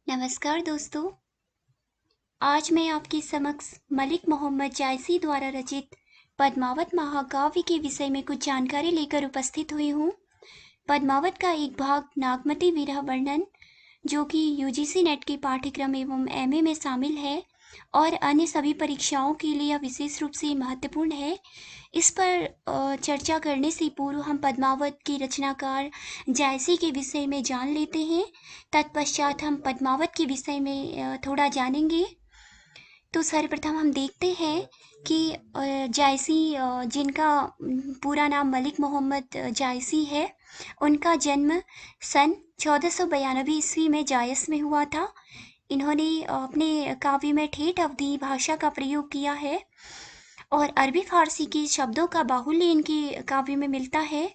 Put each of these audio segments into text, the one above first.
नमस्कार दोस्तों। आज मैं आपके समक्ष मलिक मोहम्मद जायसी द्वारा रचित पद्मावत महाकाव्य के विषय में कुछ जानकारी लेकर उपस्थित हुई हूँ। पद्मावत का एक भाग नागमती विरह वर्णन, जो कि यूजीसी नेट के पाठ्यक्रम एवं एमए में शामिल है और अन्य सभी परीक्षाओं के लिए यह विशेष रूप से महत्वपूर्ण है। इस पर चर्चा करने से पूर्व हम पद्मावत के रचनाकार जायसी के विषय में जान लेते हैं। तत्पश्चात हम पद्मावत के विषय में थोड़ा जानेंगे। तो सर्वप्रथम हम देखते हैं कि जायसी, जिनका पूरा नाम मलिक मोहम्मद जायसी है, उनका जन्म सन 1492 ईस्वी में जायस में हुआ था। इन्होंने अपने काव्य में ठेठ अवधी भाषा का प्रयोग किया है और अरबी फारसी के शब्दों का बाहुल्य इनके काव्य में मिलता है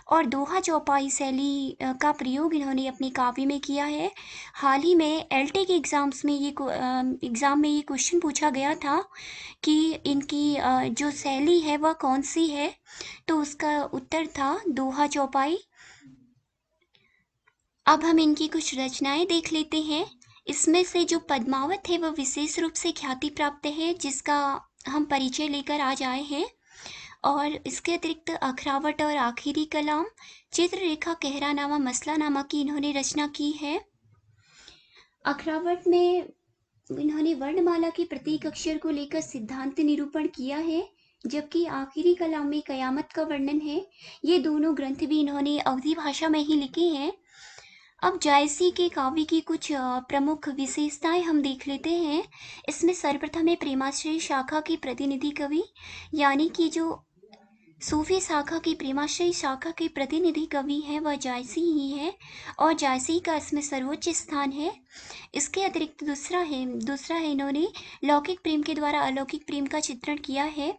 और दोहा चौपाई शैली का प्रयोग इन्होंने अपने काव्य में किया है। हाल ही में एलटी के एग्ज़ाम में ये क्वेश्चन पूछा गया था कि इनकी जो शैली है वह कौन सी है, तो उसका उत्तर था दोहा चौपाई। अब हम इनकी कुछ रचनाएं देख लेते हैं। इसमें से जो पद्मावत है वह विशेष रूप से ख्याति प्राप्त है, जिसका हम परिचय लेकर आज आए हैं। और इसके अतिरिक्त अखरावट और आखिरी कलाम, चित्ररेखा, कहरानामा, मसलानामा की इन्होंने रचना की है। अखरावट में इन्होंने वर्णमाला के प्रत्येक अक्षर को लेकर सिद्धांत निरूपण किया है, जबकि आखिरी कलाम में कयामत का वर्णन है। ये दोनों ग्रंथ भी इन्होंने अवधी भाषा में ही लिखे हैं। अब जायसी के काव्य की कुछ प्रमुख विशेषताएं हम देख लेते हैं। इसमें सर्वप्रथम है प्रेमाश्रय शाखा के प्रतिनिधि कवि, यानी कि जो सूफी शाखा की प्रेमाश्रय शाखा के प्रतिनिधि कवि हैं वह जायसी ही है और जायसी का इसमें सर्वोच्च स्थान है। इसके अतिरिक्त दूसरा है इन्होंने लौकिक प्रेम के द्वारा अलौकिक प्रेम का चित्रण किया है,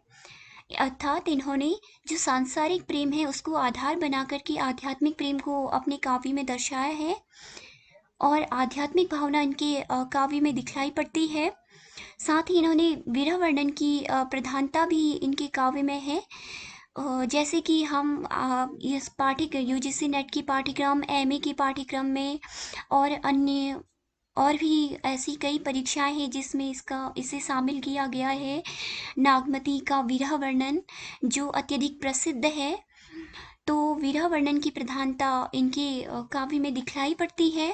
अर्थात इन्होंने जो सांसारिक प्रेम है उसको आधार बनाकर के आध्यात्मिक प्रेम को अपने काव्य में दर्शाया है और आध्यात्मिक भावना इनके काव्य में दिखलाई पड़ती है। साथ ही इन्होंने विरह वर्णन की प्रधानता भी इनके काव्य में है। जैसे कि हम इस पाठ्यक्रम यूजीसी नेट की पाठ्यक्रम, एमए की पाठ्यक्रम में और अन्य और भी ऐसी कई परीक्षाएं हैं जिसमें इसे शामिल किया गया है। नागमती का विरह वर्णन जो अत्यधिक प्रसिद्ध है, तो विरह वर्णन की प्रधानता इनके काव्य में दिखलाई पड़ती है।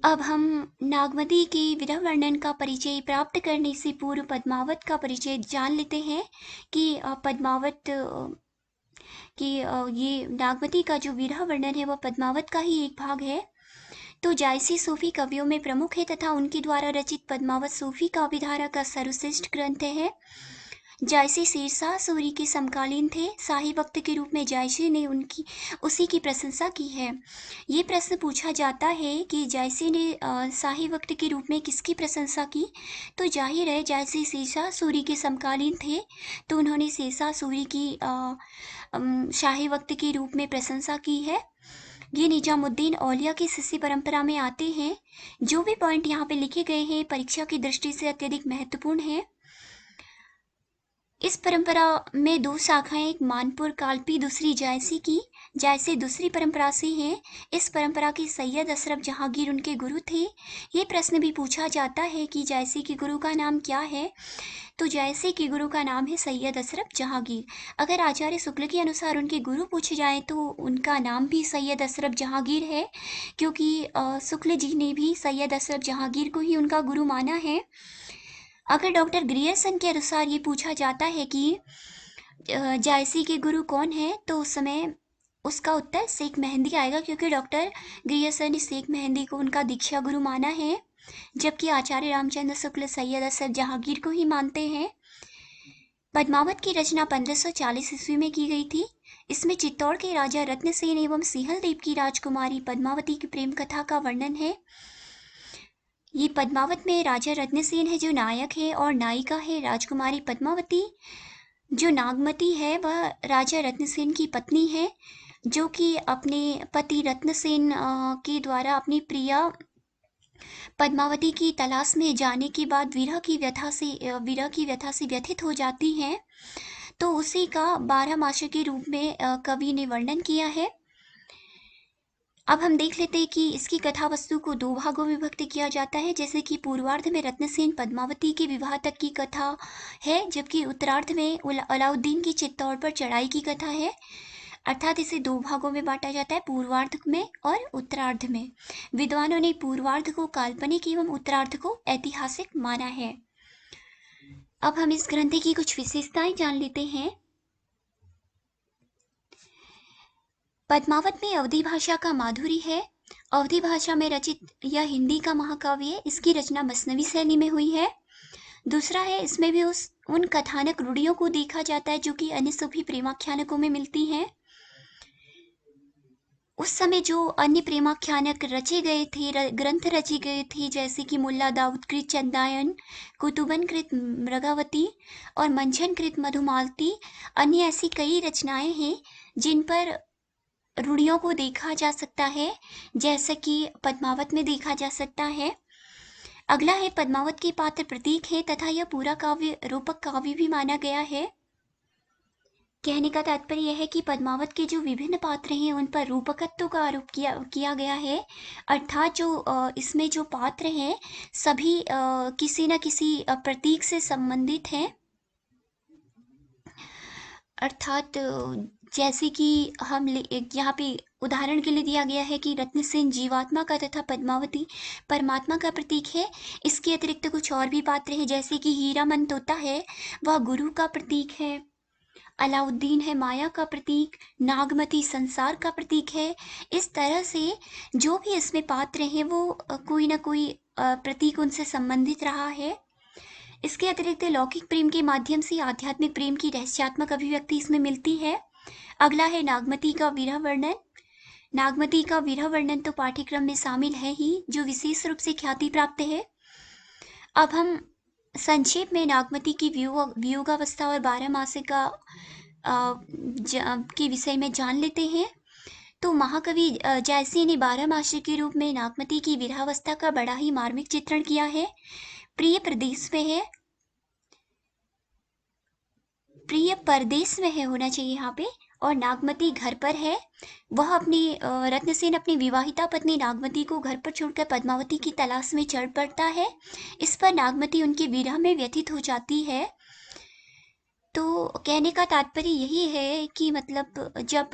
अब हम नागमती के विरह वर्णन का परिचय प्राप्त करने से पूर्व पद्मावत का परिचय जान लेते हैं कि पद्मावत ये नागमती का जो विरह वर्णन है वह पद्मावत का ही एक भाग है। तो जायसी सूफी कवियों में प्रमुख है तथा उनके द्वारा रचित पद्मावत सूफी काव्यधारा का सर्वश्रेष्ठ ग्रंथ है। जायसी शेरशाह सूरी के समकालीन थे। शाही वक्त के रूप में जायसी ने उसी की प्रशंसा की है। ये प्रश्न पूछा जाता है कि जायसी ने शाही वक्त के रूप में किसकी प्रशंसा की, तो जाहिर है जायसी शेरशाह सूरी के समकालीन थे, तो उन्होंने शेरशाह सूरी की शाही वक्त के रूप में प्रशंसा की है। ये निजामुद्दीन औलिया की शिष्य परंपरा में आते हैं। जो भी पॉइंट यहाँ पे लिखे गए हैं परीक्षा की दृष्टि से अत्यधिक महत्वपूर्ण है। इस परंपरा में दो शाखाएं, एक मानपुर कालपी, दूसरी जायसी की। जायसी दूसरी परंपरा से हैं। इस परंपरा के सैयद अशरफ जहांगीर उनके गुरु थे। ये प्रश्न भी पूछा जाता है कि जायसी के गुरु का नाम क्या है, तो जायसी के गुरु का नाम है सैयद अशरफ जहांगीर। अगर आचार्य शुक्ल के अनुसार उनके गुरु पूछे जाएं तो उनका नाम भी सैयद अशरफ जहांगीर है, क्योंकि शुक्ल जी ने भी सैयद अशरफ जहांगीर को ही उनका गुरु माना है। अगर डॉक्टर ग्रियर्सन के अनुसार ये पूछा जाता है कि जायसी के गुरु कौन है, तो उस समय उसका उत्तर शेख मेहंदी आएगा, क्योंकि डॉक्टर ग्रियर्सन ने शेख मेहंदी को उनका दीक्षा गुरु माना है, जबकि आचार्य रामचंद्र शुक्ल सैयद अशरफ जहांगीर को ही मानते हैं। पद्मावत की रचना 1540 ईस्वी में की गई थी। इसमें चित्तौड़ के राजा रत्नसेन एवं सिंहल देव की राजकुमारी पद्मावती की प्रेम कथा का वर्णन है। ये पद्मावत में राजा रत्नसेन है जो नायक है और नायिका है राजकुमारी पद्मावती। जो नागमती है वह राजा रत्नसेन की पत्नी है, जो कि अपने पति रत्नसेन के द्वारा अपनी प्रिया पद्मावती की तलाश में जाने के बाद विरह की व्यथा से व्यथित हो जाती हैं। तो उसी का 12 मास के रूप में कवि ने वर्णन किया है। अब हम देख लेते हैं कि इसकी कथा वस्तु को दो भागों में विभक्त किया जाता है, जैसे कि पूर्वार्ध में रत्नसेन पद्मावती के विवाह तक की कथा है, जबकि उत्तरार्ध में अलाउद्दीन की चित्तौड़ पर चढ़ाई की कथा है। अर्थात इसे दो भागों में बांटा जाता है, पूर्वार्ध में और उत्तरार्ध में। विद्वानों ने पूर्वार्ध को काल्पनिक एवं उत्तरार्ध को ऐतिहासिक माना है। अब हम इस ग्रंथ की कुछ विशेषताएं जान लेते हैं। पद्मावत में अवधी भाषा का माधुरी है। अवधी भाषा में रचित यह हिंदी का महाकाव्य है। इसकी रचना मसनवी शैली में हुई है। दूसरा है, इसमें भी उन कथानक रूढ़ियों को देखा जाता है जो कि अन्य सभी प्रेमाख्यानकों में मिलती हैं। उस समय जो अन्य प्रेमाख्यानक रचे गए थे, ग्रंथ रचे गए थे, जैसे कि मुल्ला दाऊद कृत चंदायन, कुतुबन कृत मृगावती और मंझन कृत मधुमालती, अन्य ऐसी कई रचनाएं हैं जिन पर रूढ़ियों को देखा जा सकता है, जैसा कि पद्मावत में देखा जा सकता है। अगला है, पद्मावत के पात्र प्रतीक है तथा यह पूरा काव्य रूपक काव्य भी माना गया है। कहने का तात्पर्य यह है कि पद्मावत के जो विभिन्न पात्र हैं उन पर रूपकत्व का आरोप किया गया है। अर्थात जो इसमें जो पात्र हैं सभी किसी न किसी प्रतीक से संबंधित हैं। अर्थात जैसे कि हम यहाँ पे उदाहरण के लिए दिया गया है कि रत्नसेन जीवात्मा का तथा पद्मावती परमात्मा का प्रतीक है। इसके अतिरिक्त कुछ और भी पात्र हैं, जैसे कि हीरामन तोता है, वह गुरु का प्रतीक है। अलाउद्दीन है माया का प्रतीक, नागमती संसार का प्रतीक है। इस तरह से जो भी इसमें पात्र हैं वो कोई ना कोई प्रतीक उनसे संबंधित रहा है। इसके अतिरिक्त लौकिक प्रेम के माध्यम से आध्यात्मिक प्रेम की रहस्यात्मक अभिव्यक्ति इसमें मिलती है। अगला है नागमती का विरह वर्णन। नागमती का विरह वर्णन तो पाठ्यक्रम में शामिल है ही, जो विशेष रूप से ख्याति प्राप्त है। अब हम संक्षेप में नागमती की वियोगावस्था और 12 मासिका के विषय में जान लेते हैं। तो महाकवि जायसी ने 12 मासिक के रूप में नागमती की विरहावस्था का बड़ा ही मार्मिक चित्रण किया है। प्रिय परदेश में है होना चाहिए यहाँ पे, और नागमती घर पर है। वह रत्नसेन अपनी विवाहिता पत्नी नागमती को घर पर छोड़कर पद्मावती की तलाश में चढ़ पड़ता है। इस पर नागमती उनके विरह में व्यथित हो जाती है। तो कहने का तात्पर्य यही है कि मतलब जब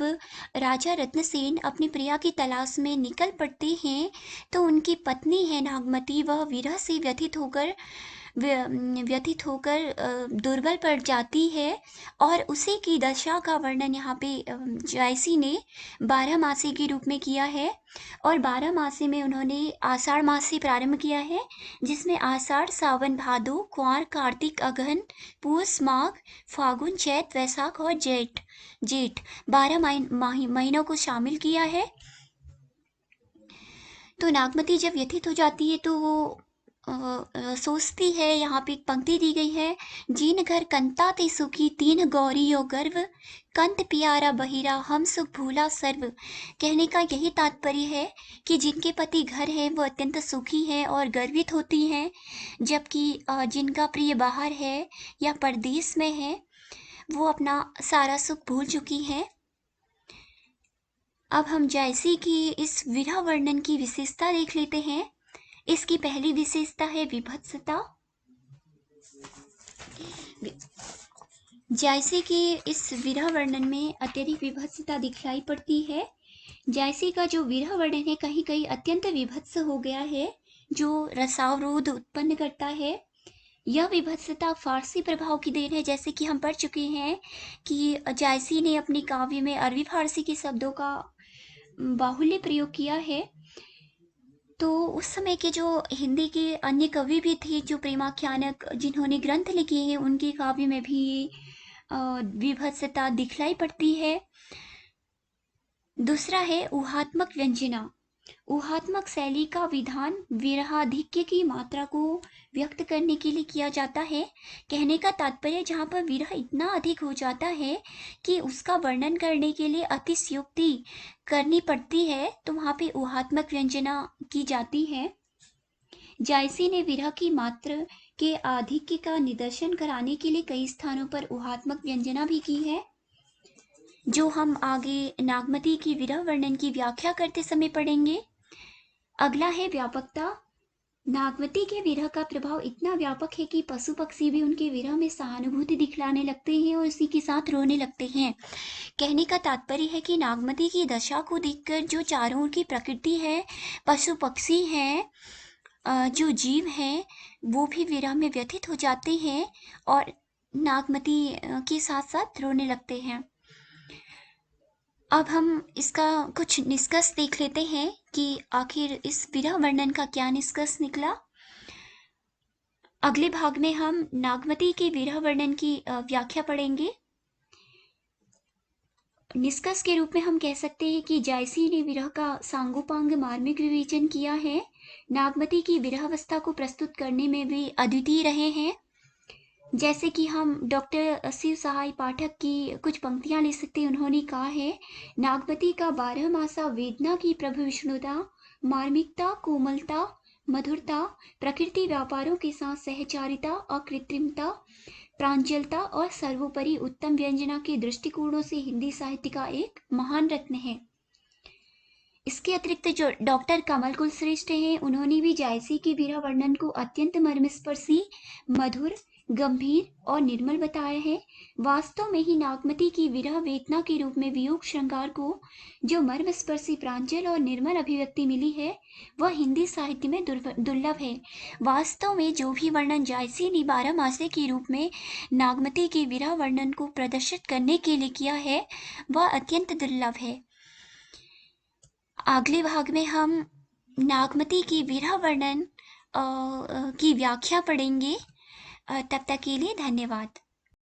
राजा रत्नसेन अपनी प्रिया की तलाश में निकल पड़ते हैं तो उनकी पत्नी है नागमती, वह विरह से व्यथित होकर दुर्बल पड़ जाती है। और उसी की दशा का वर्णन यहाँ पे जायसी ने 12 मासी के रूप में किया है। और 12 मासी में उन्होंने आषाढ़ मास से प्रारंभ किया है, जिसमें आषाढ़, सावन, भादो, कुंवर, कार्तिक, अगहन, पूस, माघ, फागुन, चैत, वैशाख और जेठ 12 महीनों को शामिल किया है। तो नागमती जब व्यथित हो जाती है तो वो सोचती है, यहाँ पे एक पंक्ति दी गई है, जीन घर कंता ते सुखी तीन गौरी यो गर्व, कंत पियारा बहिरा हम सुख भूला सर्व। कहने का यही तात्पर्य है कि जिनके पति घर है वो अत्यंत सुखी है और गर्वित होती हैं, जबकि जिनका प्रिय बाहर है या परदेश में है वो अपना सारा सुख भूल चुकी हैं। अब हम जायसी की इस विरह वर्णन की विशेषता देख लेते हैं। इसकी पहली विशेषता है विभत्सता। जायसी के इस विरह वर्णन में अत्यधिक विभत्सता दिखलाई पड़ती है। जायसी का जो विरह वर्णन है कहीं कहीं अत्यंत विभत्स हो गया है, जो रसावरोध उत्पन्न करता है। यह विभत्सता फारसी प्रभाव की देन है, जैसे कि हम पढ़ चुके हैं कि जायसी ने अपने काव्य में अरबी फारसी के शब्दों का बाहुल्य प्रयोग किया है। तो उस समय के जो हिंदी के अन्य कवि भी थे, जो प्रेमाख्यानक जिन्होंने ग्रंथ लिखे हैं, उनके काव्य में भी विभत्सता दिखलाई पड़ती है। दूसरा है ऊहात्मक व्यंजना। ऊहात्मक शैली का विधान विरहाधिक्य की मात्रा को व्यक्त करने के लिए किया जाता है। कहने का तात्पर्य जहाँ पर विरह इतना अधिक हो जाता है कि उसका वर्णन करने के लिए अतिशयोक्ति करनी पड़ती है, तो वहाँ पे ऊहात्मक व्यंजना की जाती है। जायसी ने विरह की मात्रा के आधिक्य का निदर्शन कराने के लिए कई स्थानों पर ऊहात्मक व्यंजना भी की है। जो हम आगे नागमती की विरह वर्णन की व्याख्या करते समय पढ़ेंगे। अगला है व्यापकता। नागवती के विरह का प्रभाव इतना व्यापक है कि पशु पक्षी भी उनके विरह में सहानुभूति दिखलाने लगते हैं और उसी के साथ रोने लगते हैं। कहने का तात्पर्य है कि नागमती की दशा को देखकर जो चारों ओर की प्रकृति है, पशु पक्षी हैं, जो जीव हैं, वो भी विरह में व्यथित हो जाते हैं और नागमती के साथ साथ रोने लगते हैं। अब हम इसका कुछ निष्कर्ष देख लेते हैं कि आखिर इस विरह वर्णन का क्या निष्कर्ष निकला। अगले भाग में हम नागमती के विरह वर्णन की व्याख्या पढ़ेंगे। निष्कर्ष के रूप में हम कह सकते हैं कि जायसी ने विरह का सांगोपांग मार्मिक विवेचन किया है। नागमती की विरहावस्था को प्रस्तुत करने में भी अद्वितीय रहे हैं। जैसे कि हम डॉक्टर शिव सहाय पाठक की कुछ पंक्तियां ले सकते हैं। उन्होंने कहा है, नागमती का 12 मासा वेदना की प्रभु विष्णुता, मार्मिकता, कोमलता, मधुरता, प्रकृति व्यापारों के साथ सहचारिता, अकृत्रिमता, प्रांजलता और सर्वोपरि उत्तम व्यंजना के दृष्टिकोणों से हिंदी साहित्य का एक महान रत्न है। इसके अतिरिक्त जो डॉक्टर कमल कुल श्रेष्ठ हैं, उन्होंने भी जायसी की विरह वर्णन को अत्यंत मर्मस्पर्शी, मधुर, गंभीर और निर्मल बताया है। वास्तव में ही नागमती की विरह वेदना के रूप में वियोग श्रृंगार को जो मर्मस्पर्शी, प्रांजल और निर्मल अभिव्यक्ति मिली है, वह हिंदी साहित्य में दुर्लभ है। वास्तव में जो भी वर्णन जायसी ने 12 मासे के रूप में नागमती के विरह वर्णन को प्रदर्शित करने के लिए किया है, वह अत्यंत दुर्लभ है। अगले भाग में हम नागमती की विरह वर्णन की व्याख्या पढ़ेंगे। तब तक के लिए धन्यवाद।